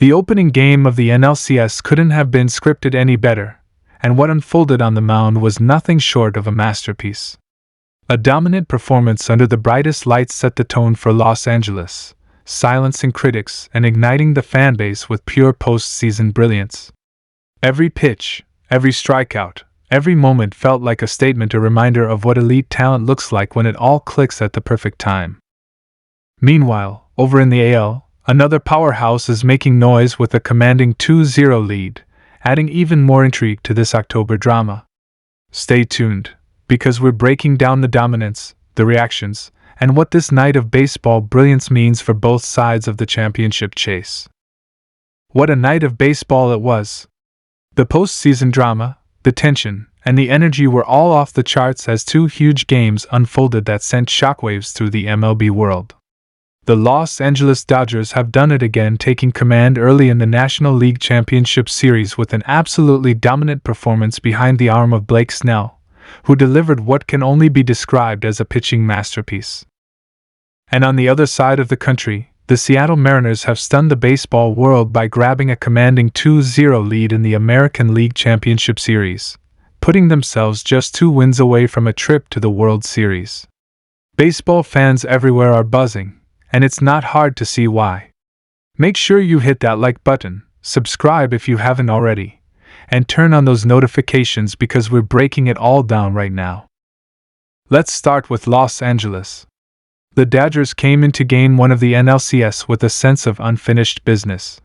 The opening game of the NLCS couldn't have been scripted any better, and what unfolded on the mound was nothing short of a masterpiece. A dominant performance under the brightest lights set the tone for Los Angeles, silencing critics and igniting the fanbase with pure postseason brilliance. Every pitch, every strikeout, every moment felt like a statement, a reminder of what elite talent looks like when it all clicks at the perfect time. Meanwhile, over in the AL, another powerhouse is making noise with a commanding 2-0 lead, adding even more intrigue to this October drama. Stay tuned, because we're breaking down the dominance, the reactions, and what this night of baseball brilliance means for both sides of the championship chase. What a night of baseball it was! The postseason drama, the tension, and the energy were all off the charts as two huge games unfolded that sent shockwaves through the MLB world. The Los Angeles Dodgers have done it again, taking command early in the National League Championship Series with an absolutely dominant performance behind the arm of Blake Snell, who delivered what can only be described as a pitching masterpiece. And on the other side of the country, the Seattle Mariners have stunned the baseball world by grabbing a commanding 2-0 lead in the American League Championship Series, putting themselves just 2 wins away from a trip to the World Series. Baseball fans everywhere are buzzing, and it's not hard to see why. Make sure you hit that like button, subscribe if you haven't already, and turn on those notifications because we're breaking it all down right now. Let's start with Los Angeles. The Dodgers came into Game 1 of the NLCS with a sense of unfinished business.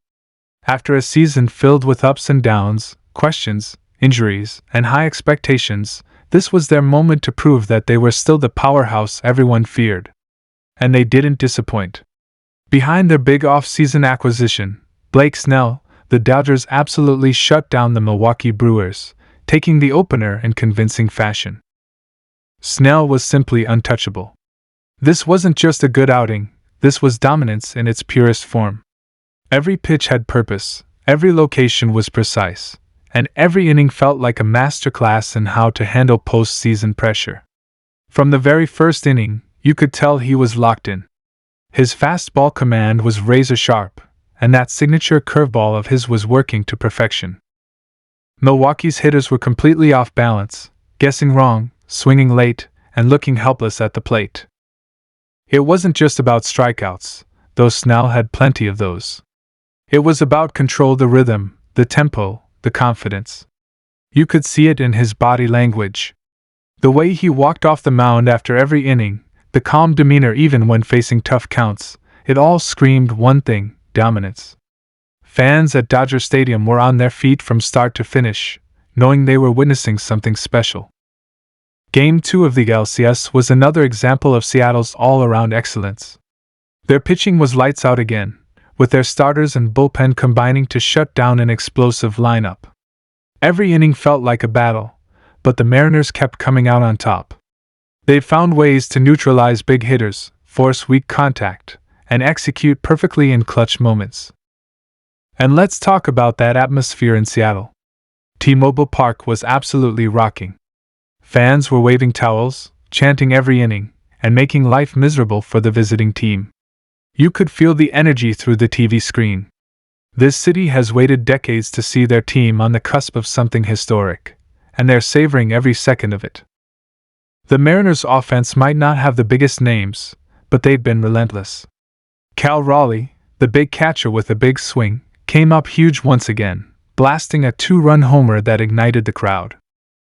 After a season filled with ups and downs, questions, injuries, and high expectations, this was their moment to prove that they were still the powerhouse everyone feared. And they didn't disappoint. Behind their big off-season acquisition, Blake Snell, the Dodgers absolutely shut down the Milwaukee Brewers, taking the opener in convincing fashion. Snell was simply untouchable. This wasn't just a good outing, this was dominance in its purest form. Every pitch had purpose, every location was precise, and every inning felt like a masterclass in how to handle postseason pressure. From the very first inning, you could tell he was locked in. His fastball command was razor sharp, and that signature curveball of his was working to perfection. Milwaukee's hitters were completely off balance, guessing wrong, swinging late, and looking helpless at the plate. It wasn't just about strikeouts, though Snell had plenty of those. It was about control, the rhythm, the tempo, the confidence. You could see it in his body language. The way he walked off the mound after every inning, the calm demeanor even when facing tough counts, it all screamed one thing: dominance. Fans at Dodger Stadium were on their feet from start to finish, knowing they were witnessing something special. Game 2 of the LCS was another example of Seattle's all-around excellence. Their pitching was lights out again, with their starters and bullpen combining to shut down an explosive lineup. Every inning felt like a battle, but the Mariners kept coming out on top. They found ways to neutralize big hitters, force weak contact, and execute perfectly in clutch moments. And let's talk about that atmosphere in Seattle. T-Mobile Park was absolutely rocking. Fans were waving towels, chanting every inning, and making life miserable for the visiting team. You could feel the energy through the TV screen. This city has waited decades to see their team on the cusp of something historic, and they're savoring every second of it. The Mariners' offense might not have the biggest names, but they've been relentless. Cal Raleigh, the big catcher with a big swing, came up huge once again, blasting a 2-run homer that ignited the crowd.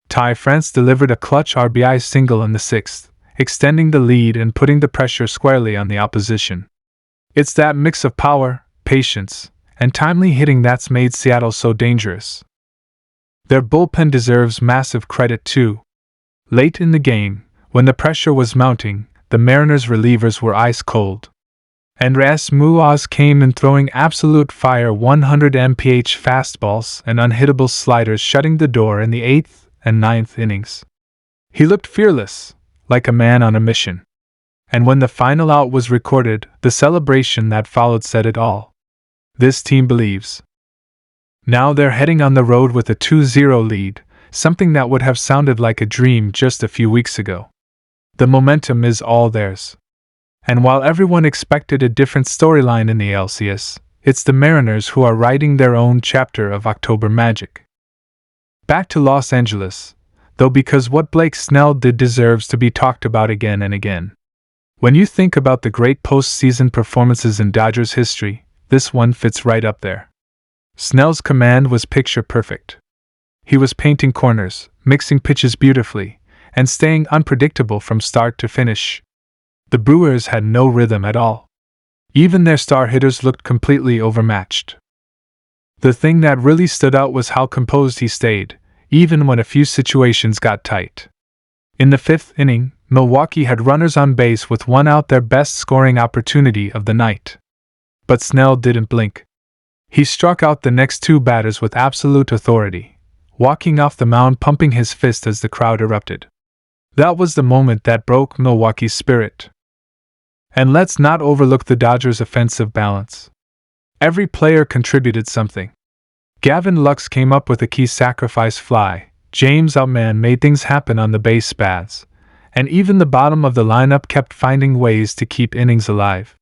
Ty France delivered a clutch RBI single in the 6th, extending the lead and putting the pressure squarely on the opposition. It's that mix of power, patience, and timely hitting that's made Seattle so dangerous. Their bullpen deserves massive credit too. Late in the game, when the pressure was mounting, the Mariners' relievers were ice cold. Andres Muoz came in throwing absolute fire 100 mph fastballs and unhittable sliders, shutting the door in the 8th and 9th innings. He looked fearless, like a man on a mission. And when the final out was recorded, the celebration that followed said it all. This team believes. Now they're heading on the road with a 2-0 lead, something that would have sounded like a dream just a few weeks ago. The momentum is all theirs. And while everyone expected a different storyline in the LCS, it's the Mariners who are writing their own chapter of October magic. Back to Los Angeles, though, because what Blake Snell did deserves to be talked about again and again. When you think about the great postseason performances in Dodgers history, this one fits right up there. Snell's command was picture perfect. He was painting corners, mixing pitches beautifully, and staying unpredictable from start to finish. The Brewers had no rhythm at all. Even their star hitters looked completely overmatched. The thing that really stood out was how composed he stayed, even when a few situations got tight. In the fifth inning, Milwaukee had runners on base with one out, their best scoring opportunity of the night. But Snell didn't blink. He struck out the next two batters with absolute authority, walking off the mound pumping his fist as the crowd erupted. That was the moment that broke Milwaukee's spirit. And let's not overlook the Dodgers' offensive balance. Every player contributed something. Gavin Lux came up with a key sacrifice fly, James Outman made things happen on the base paths, and even the bottom of the lineup kept finding ways to keep innings alive.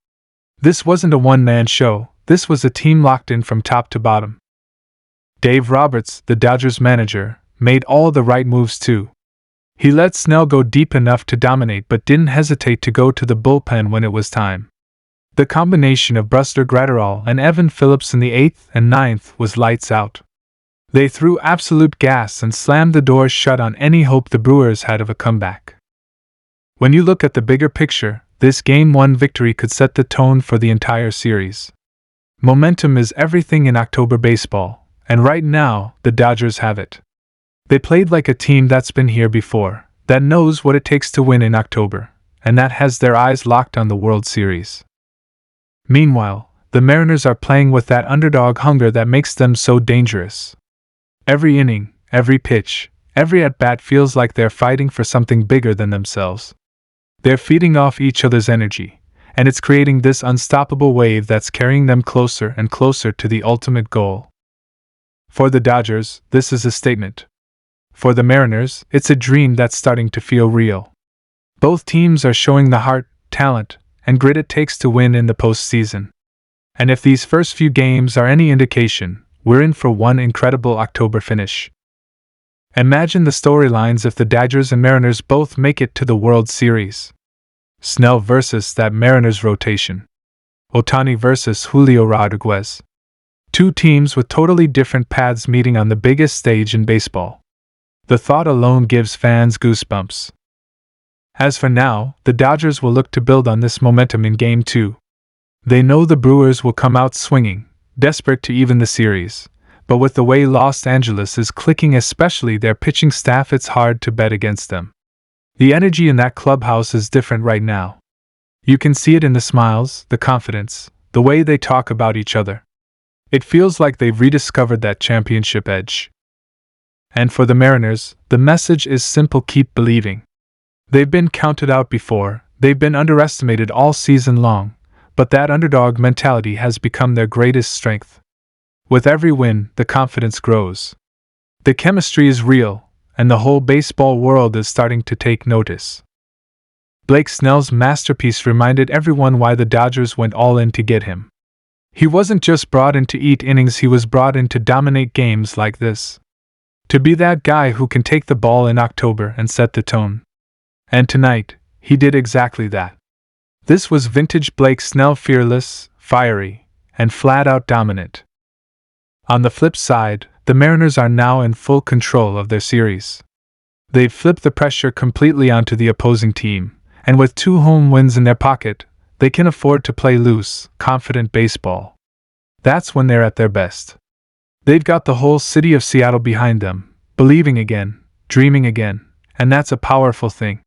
This wasn't a one-man show, this was a team locked in from top to bottom. Dave Roberts, the Dodgers manager, made all the right moves too. He let Snell go deep enough to dominate but didn't hesitate to go to the bullpen when it was time. The combination of Buster Gratterall and Evan Phillips in the 8th and 9th was lights out. They threw absolute gas and slammed the doors shut on any hope the Brewers had of a comeback. When you look at the bigger picture, this Game 1 victory could set the tone for the entire series. Momentum is everything in October baseball, and right now, the Dodgers have it. They played like a team that's been here before, that knows what it takes to win in October, and that has their eyes locked on the World Series. Meanwhile, the Mariners are playing with that underdog hunger that makes them so dangerous. Every inning, every pitch, every at-bat feels like they're fighting for something bigger than themselves. They're feeding off each other's energy, and it's creating this unstoppable wave that's carrying them closer and closer to the ultimate goal. For the Dodgers, this is a statement. For the Mariners, it's a dream that's starting to feel real. Both teams are showing the heart, talent, and grit it takes to win in the postseason. And if these first few games are any indication, we're in for one incredible October finish. Imagine the storylines if the Dodgers and Mariners both make it to the World Series. Snell versus that Mariners rotation. Ohtani versus Julio Rodriguez. Two teams with totally different paths meeting on the biggest stage in baseball. The thought alone gives fans goosebumps. As for now, the Dodgers will look to build on this momentum in Game 2. They know the Brewers will come out swinging, desperate to even the series, but with the way Los Angeles is clicking, especially their pitching staff, it's hard to bet against them. The energy in that clubhouse is different right now. You can see it in the smiles, the confidence, the way they talk about each other. It feels like they've rediscovered that championship edge. And for the Mariners, the message is simple: keep believing. They've been counted out before, they've been underestimated all season long, but that underdog mentality has become their greatest strength. With every win, the confidence grows. The chemistry is real, and the whole baseball world is starting to take notice. Blake Snell's masterpiece reminded everyone why the Dodgers went all in to get him. He wasn't just brought in to eat innings, he was brought in to dominate games like this. To be that guy who can take the ball in October and set the tone. And tonight, he did exactly that. This was vintage Blake Snell, fearless, fiery, and flat-out dominant. On the flip side, the Mariners are now in full control of their series. They've flipped the pressure completely onto the opposing team, and with 2 home wins in their pocket, they can afford to play loose, confident baseball. That's when they're at their best. They've got the whole city of Seattle behind them, believing again, dreaming again, and that's a powerful thing.